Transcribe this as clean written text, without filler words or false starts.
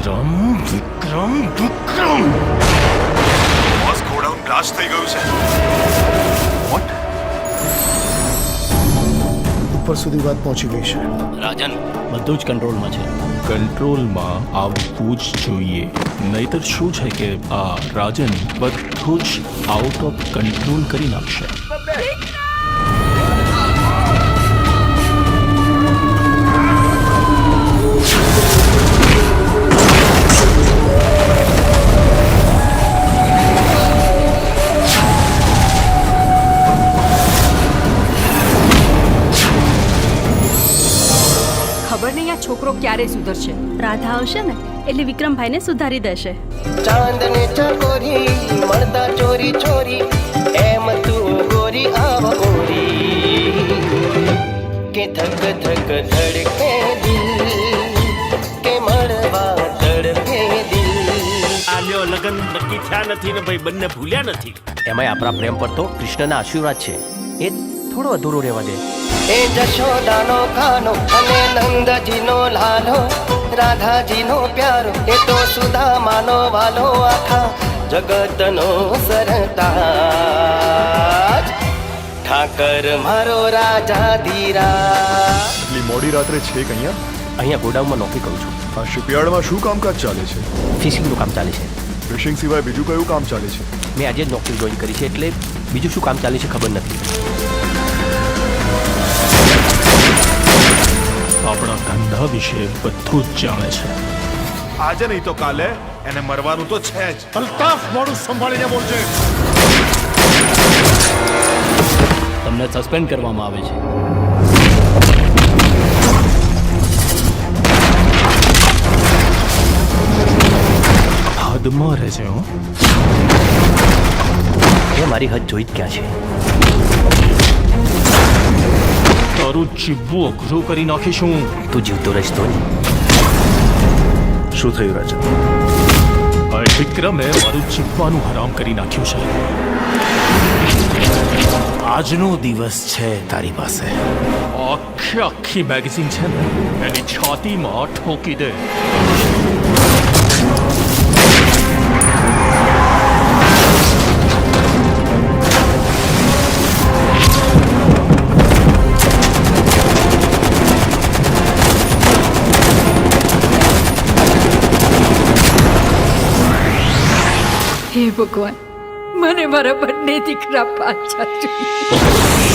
વિક્રમ વિક્રમ વિક્રમ boss godown blast થઈ ગયું છે. વોટ? ઉપર સુધી વાત પહોંચી ગઈ છે. રાજન બધું જ કંટ્રોલમાં છે. કંટ્રોલમાં આવવું જ જોઈએ, નહીતર શું છે કે આ રાજન બધું જ આઉટ ઓફ કંટ્રોલ કરી નાખશે. ખબર નહીં આ છોકરો ક્યારે સુધરશે. રાધા આવશે ને એટલે વિક્રમભાઈને સુધારી દેશે. ચાંદને ચકોરી મળતા ચોરી ચોરી એમ તું ગોરી આવ ગોરી કે ધક ધક ધડકે દિલ કે મળવા તડપે દિલ. આલ્યો લગન નક્કી થયા નથી ને ભાઈ બંને ભૂલ્યા નથી. એમાંય આપણા પ્રેમ પર તો કૃષ્ણના આશીર્વાદ છે, એ થોડો અધૂરો રહેવા દે. એ જશોદાનો ખાનો અને નંદજીનો લાલો, રાધાજીનો પ્યારો એ તો સુદામાનો વાલો, આખા જગતનો સરતાજ ઠાકર મારો રાજા ધીરા. એટલી મોડી રાત્રે છે કે અહીંયા ગોડાઉનમાં નોકરી કરું છું. આ શિપયાર્ડમાં શું કામકાજ ચાલે છે? ફિશિંગનું કામ ચાલે છે. ફિશિંગ સિવાય બીજું કયું કામ ચાલે છે? મેં આજે જ નોકરી જોઈન કરી છે એટલે બીજું શું કામ ચાલે છે ખબર નથી. આપણા ધંધા વિશે બધું જ જાણે છે. આજે નહીં તો કાલે એને મરવાનું તો છે જ. અલ્તાફ, મોડું સંભાળીને બોલજે. તમને સસ્પેન્ડ કરવામાં આવે છે. હદમાં રહેશે. હો, એ મારી હદ જોઈ જ ક્યાં છે. તારું જીવવું અઘરું કરી નાખીશું. તું જીવતો રહીશ તો ને. શું થયું રાજન? આ વિક્રમે મારું જીવવાનું હરામ કરી નાખ્યું છે. આજનો દિવસ છે તારી પાસે. આખી મેગેઝિન છે ને એની છાતીમાં ઠોકી દે. હે ભગવાન, મને મારા બંને દીકરા પાછા જોઈએ.